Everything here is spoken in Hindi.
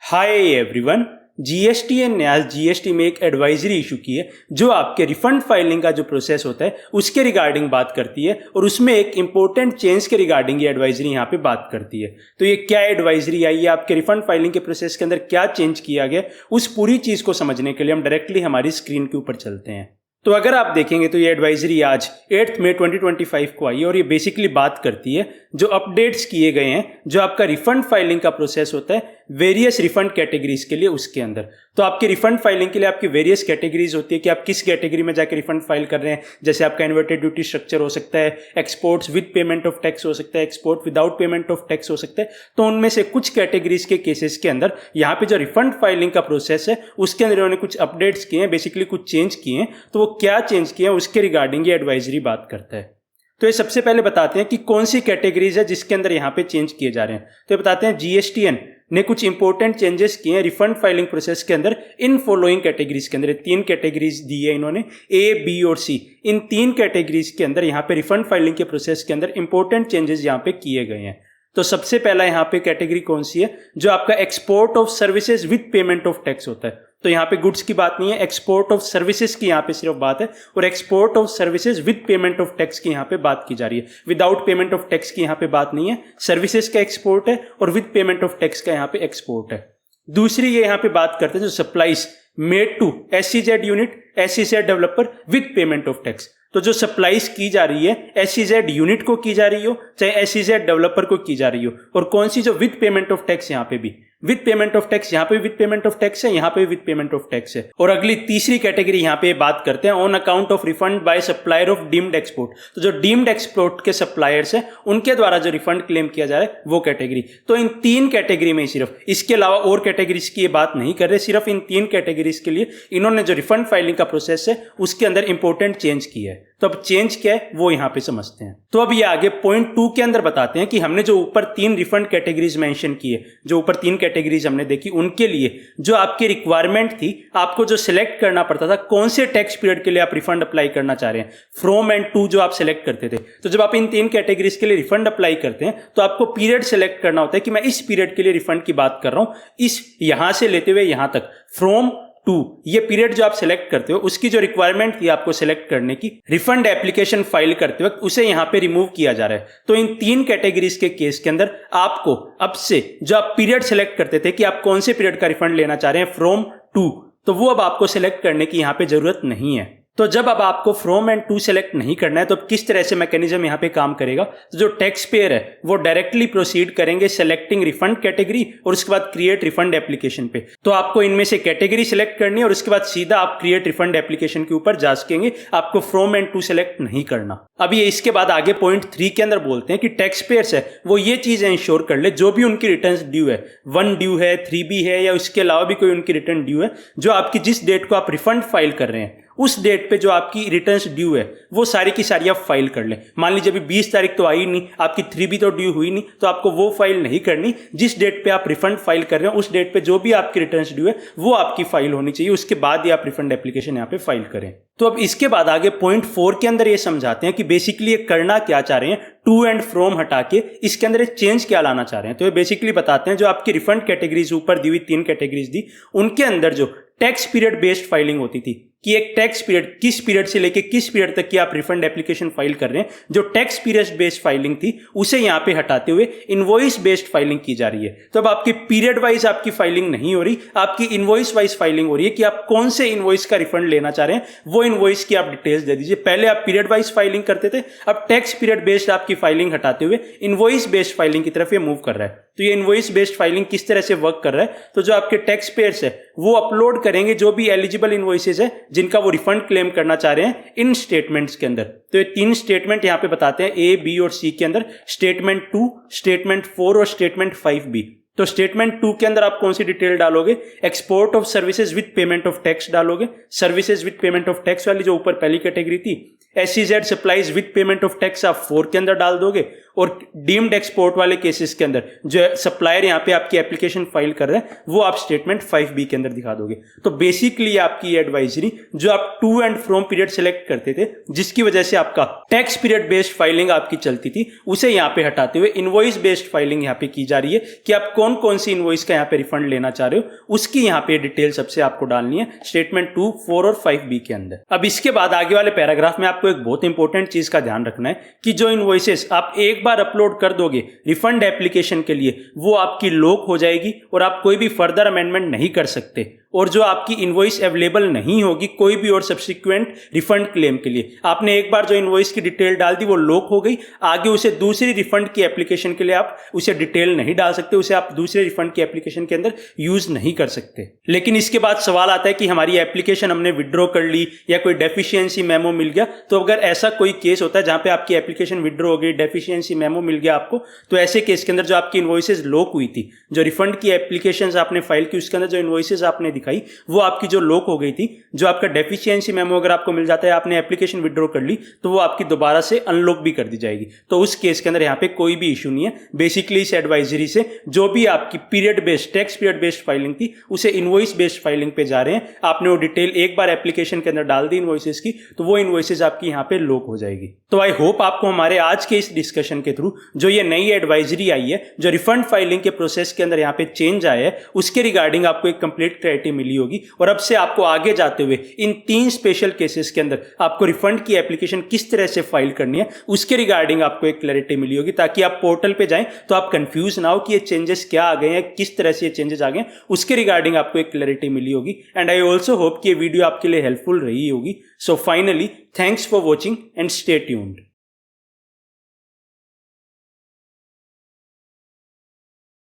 Hi everyone. जीएसटी ने आज जीएसटी में एक एडवाइजरी इशू की है जो आपके रिफंड फाइलिंग का जो प्रोसेस होता है उसके रिगार्डिंग बात करती है और उसमें एक इंपॉर्टेंट चेंज के रिगार्डिंग ये एडवाइजरी यहाँ पे बात करती है। तो ये क्या एडवाइजरी आई है, आपके रिफंड फाइलिंग के प्रोसेस के अंदर क्या चेंज किया गया, उस पूरी चीज़ को समझने के लिए हम डायरेक्टली हमारी स्क्रीन के ऊपर चलते हैं। तो अगर आप देखेंगे तो ये एडवाइजरी आज 8 मई 2025 को आई है और ये बेसिकली बात करती है जो अपडेट्स किए गए हैं जो आपका रिफंड फाइलिंग का प्रोसेस होता है वेरियस रिफंड कैटेगरीज के लिए उसके अंदर। तो आपके रिफंड फाइलिंग के लिए आपकी वेरियस कैटेगरीज होती है कि आप किस कैटेगरी में जाकर रिफंड फाइल कर रहे हैं। जैसे आपका इन्वर्टेड ड्यूटी स्ट्रक्चर हो सकता है, exports with payment of tax हो सकता है, export without payment of tax हो सकता है। तो उनमें से कुछ कैटेगरीज के केसेस के अंदर यहाँ पे जो रिफंड फाइलिंग का प्रोसेस है उसके अंदर उन्होंने कुछ अपडेट्स किए हैं, बेसिकली कुछ चेंज किए हैं। तो वो क्या चेंज किए हैं उसके रिगार्डिंग ये एडवाइजरी बात करता है। तो ये सबसे पहले बताते हैं कि कौन सी कैटेगरीज है जिसके अंदर यहाँ पे चेंज किए जा रहे हैं। तो ये बताते हैं जीएसटीएन ने कुछ इंपॉर्टेंट चेंजेस किए हैं रिफंड फाइलिंग प्रोसेस के अंदर इन फॉलोइंग कैटेगरीज के अंदर। 3 कैटेगरीज दी है इन्होंने, ए, बी और सी। इन 3 कैटेगरीज के अंदर यहाँ पे रिफंड फाइलिंग के प्रोसेस के अंदर इंपॉर्टेंट चेंजेस यहाँ पे किए गए हैं। तो सबसे पहला यहाँ पे कैटेगरी कौन सी है, जो आपका export of services with payment of tax होता है। तो यहाँ पे गुड्स की बात नहीं है, एक्सपोर्ट ऑफ सर्विसेज की यहाँ पे सिर्फ बात है और export of services with payment of tax की यहाँ पे बात की जा रही है। विदाउट पेमेंट ऑफ टैक्स की यहाँ पे बात नहीं है। सर्विसेज का एक्सपोर्ट है और विद पेमेंट ऑफ टैक्स का यहाँ पे एक्सपोर्ट है। दूसरी ये यहाँ पे बात करते हैं जो supplies made to SEZ unit, SEZ developer with payment of tax. तो जो सप्लाईज की जा रही है SEZ यूनिट को की जा रही हो चाहे SEZ डेवलपर को की जा रही हो, और कौन सी जो विद पेमेंट ऑफ टैक्स यहाँ पे भी विद पेमेंट ऑफ टैक्स, यहाँ पे विद पेमेंट ऑफ टैक्स है, यहाँ पे विद पेमेंट ऑफ टैक्स है। और अगली तीसरी कैटेगरी यहाँ पे बात करते हैं on account of refund by supplier of deemed export. तो जो डीम्ड एक्सपोर्ट के सप्लायर्स हैं उनके द्वारा जो रिफंड क्लेम किया जा रहा है वो कैटेगरी। तो इन 3 कैटेगरी में सिर्फ, इसके अलावा और कैटेगरीज की ये बात नहीं कर रहे, सिर्फ इन 3 कैटेगरीज के लिए इन्होंने जो रिफंड फाइलिंग का प्रोसेस है उसके अंदर इंपॉर्टेंट चेंज किया है। तो अब चेंज क्या है वो यहाँ पे समझते हैं। तो अब ये आगे पॉइंट 2 के अंदर बताते हैं कि हमने जो ऊपर 3 रिफंड कैटेगरीज मेंशन की है, जो ऊपर 3 कैटेगरीज हमने देखी, उनके लिए जो आपकी रिक्वायरमेंट थी, आपको जो सिलेक्ट करना पड़ता था कौन से टैक्स पीरियड के लिए आप रिफंड अप्लाई करना चाह रहे हैं, फ्रॉम एंड टू जो आप सिलेक्ट करते थे। तो जब आप इन 3 कैटेगरीज के लिए रिफंड अप्लाई करते हैं तो आपको पीरियड सिलेक्ट करना होता है कि मैं इस पीरियड के लिए रिफंड की बात कर रहा हूं, इस यहां से लेते हुए यहां तक, फ्रॉम टू। ये पीरियड जो आप सिलेक्ट करते हो उसकी जो रिक्वायरमेंट थी आपको सिलेक्ट करने की रिफंड एप्लीकेशन फाइल करते वक्त, उसे यहां पे रिमूव किया जा रहा है। तो इन 3 कैटेगरीज के केस के अंदर आपको अब से जो आप पीरियड सिलेक्ट करते थे कि आप कौन से पीरियड का रिफंड लेना चाह रहे हैं, फ्रॉम टू, तो वो अब आपको सिलेक्ट करने की यहां पे जरूरत नहीं है। तो जब अब आपको फ्रॉम एंड टू सेलेक्ट नहीं करना है तो अब किस तरह से मैकेनिज्म यहाँ पे काम करेगा, तो जो टैक्स पेयर है वो डायरेक्टली प्रोसीड करेंगे सेलेक्टिंग रिफंड कैटेगरी और उसके बाद क्रिएट रिफंड एप्लीकेशन पे। तो आपको इनमें से कैटेगरी सिलेक्ट करनी है और उसके बाद सीधा आप क्रिएट रिफंड एप्लीकेशन के ऊपर जा सकेंगे, आपको फ्रॉम एंड टू सेलेक्ट नहीं करना। अब ये इसके बाद आगे पॉइंट 3 के अंदर बोलते हैं कि टैक्स पेयर्स है वो ये चीज इंश्योर कर ले जो भी उनकी रिटर्न ड्यू है, 1 ड्यू है, 3B है या उसके अलावा भी कोई उनकी रिटर्न ड्यू है, जो आपकी जिस डेट को आप रिफंड फाइल कर रहे हैं उस डेट पे जो आपकी रिटर्न्स ड्यू है वो सारी की सारी आप फाइल कर लें। मान लीजिए अभी 20 तारीख तो आई नहीं, आपकी 3B तो ड्यू हुई नहीं, तो आपको वो फाइल नहीं करनी। जिस डेट पे आप रिफंड फाइल कर रहे हैं उस डेट पे जो भी आपकी रिटर्न्स ड्यू है वो आपकी फाइल होनी चाहिए, उसके बाद ही आप रिफंड एप्लीकेशन यहाँ पे फाइल करें। तो अब इसके बाद आगे पॉइंट 4 के अंदर ये समझाते हैं कि बेसिकली ये करना क्या चाह रहे हैं, टू एंड फ्रॉम हटा के इसके अंदर एक चेंज क्या लाना चाह रहे हैं। तो ये बेसिकली बताते हैं जो आपकी रिफंड कैटेगरीज ऊपर दी हुई 3 कैटेगरीज दी, उनके अंदर जो टैक्स पीरियड बेस्ड फाइलिंग होती थी कि एक टैक्स पीरियड किस पीरियड से लेके किस पीरियड तक की आप रिफंड एप्लीकेशन फाइल कर रहे हैं, जो टैक्स पीरियड बेस्ड फाइलिंग थी उसे यहां पे हटाते हुए इनवॉइस बेस्ड फाइलिंग की जा रही है। तो अब आपकी पीरियड वाइज आपकी फाइलिंग नहीं हो रही, आपकी इनवॉइस वाइज फाइलिंग हो रही है कि आप कौन से इनवॉइस का रिफंड लेना चाह रहे हैं, वो इनवॉइस की आप डिटेल्स दे दीजिए। पहले आप पीरियड वाइज फाइलिंग करते थे, अब टैक्स पीरियड बेस्ड आपकी फाइलिंग हटाते हुए इनवॉइस बेस्ड फाइलिंग की तरफ ये मूव कर रहा है। तो ये इनवॉइस बेस्ड फाइलिंग किस तरह से वर्क कर रहा है, तो जो आपके टैक्स पेयर्स है वो अपलोड करेंगे जो भी एलिजिबल इनवॉइसेस है जिनका वो रिफंड क्लेम करना चाह रहे हैं इन स्टेटमेंट्स के अंदर। तो ये 3 स्टेटमेंट यहां पे बताते हैं A, B और C के अंदर, स्टेटमेंट 2, स्टेटमेंट 4 और स्टेटमेंट 5B। तो स्टेटमेंट 2 के अंदर आप कौन सी डिटेल डालोगे, export of services with payment of tax डालोगे, services with payment of tax वाली जो ऊपर पहली कैटेगरी थी, SEZ supplies with payment of tax आप 4 के अंदर डाल दोगे, और डीम्ड एक्सपोर्ट वाले केसेस के अंदर जो सप्लायर यहाँ पे आपकी एप्लीकेशन फाइल कर रहे हैं वो आप स्टेटमेंट 5B के अंदर दिखा दोगे। तो बेसिकली आपकी एडवाइजरी जो आप to and from period select करते थे जिसकी वजह से आपका टैक्स पीरियड बेस्ड फाइलिंग आपकी चलती थी उसे यहाँ पे हटाते हुए इनवॉइस बेस्ड फाइलिंग यहाँ पे की जा रही है कि आप कौन कौन सी इनवॉइस का यहाँ पे रिफंड लेना चाह रहे हो उसकी यहाँ पे डिटेल सबसे आपको डालनी है स्टेटमेंट 2, 4 और 5B के अंदर। अब इसके बाद आगे वाले पैराग्राफ में आपको एक बहुत इंपॉर्टेंट चीज का ध्यान रखना है कि जो इनवॉइसेस आप एक बार अपलोड कर दोगे रिफंड एप्लीकेशन के लिए वो आपकी लॉक हो जाएगी और आप कोई भी फर्दर अमेंडमेंट नहीं कर सकते। और जो आपकी इनवॉइस अवेलेबल नहीं होगी कोई भी और सब्सिक्वेंट रिफंड क्लेम के लिए, आपने एक बार जो इनवॉइस की डिटेल डाल दी वो लॉक हो गई, आगे उसे दूसरी रिफंड की एप्लीकेशन के लिए आप उसे डिटेल नहीं डाल सकते, उसे आप दूसरे रिफंड की एप्लीकेशन के अंदर यूज नहीं कर सकते। लेकिन इसके बाद सवाल आता है कि हमारी एप्लीकेशन हमने विड्रॉ कर ली या कोई डेफिशिएंसी मेमो मिल गया, तो अगर ऐसा कोई केस होता है जहां पे आपकी एप्लीकेशन विड्रॉ हो गई, डेफिशिएंसी मेमो मिल गया आपको, तो ऐसे केस के अंदर जो आपकी इनवॉइसेज लॉक हुई थी, जो रिफंड की एप्लीकेशन आपने फाइल की उसके अंदर जो इनवॉइसेज आपने दिखाई वो आपकी जो लॉक हो गई थी, जो आपका डेफिशिएंसी मेमो अगर आपको मिल जाता है आपने एप्लीकेशन विड्रॉ कर ली तो वो आपकी दोबारा से अनलॉक भी कर दी जाएगी। तो उस केस के अंदर यहाँ पे कोई भी इशू नहीं है। बेसिकली इस एडवाइजरी से जो भी आपकी period based tax period based filing थी उसे इनवॉइस बेस्ड फाइलिंग पे जा रहे हैं। आपने वो डिटेल एक बार एप्लीकेशन के अंदर डाल दी इनवॉइसेस की तो वो इनवॉइसेस आपकी यहाँ पे लॉक हो जाएगी। तो आई होप आपको हमारे आज के इस डिस्कशन के थ्रू जो ये नई एडवाइजरी आई है, जो रिफंड फाइलिंग के प्रोसेस के अंदर यहाँ पे चेंज आया है, उसके रिगार्डिंग आपको एक कंप्लीट क्लैरिटी मिली होगी। और अब से आपको आगे जाते हुए इन 3 स्पेशल केसेस के अंदर आपको रिफंड की एप्लीकेशन किस तरह से फाइल करनी है उसके रिगार्डिंग आपको एक क्लैरिटी मिली होगी, ताकि आप पोर्टल पे जाएं तो आप कंफ्यूज ना हो कि ये चेंजेस क्या आ गए हैं, किस तरह से ये चेंजेस आ गए हैं, उसके रिगार्डिंग आपको एक क्लैरिटी मिली होगी। एंड आई ऑल्सो होप कि ये वीडियो आपके लिए हेल्पफुल रही होगी। So finally thanks for watching and stay tuned.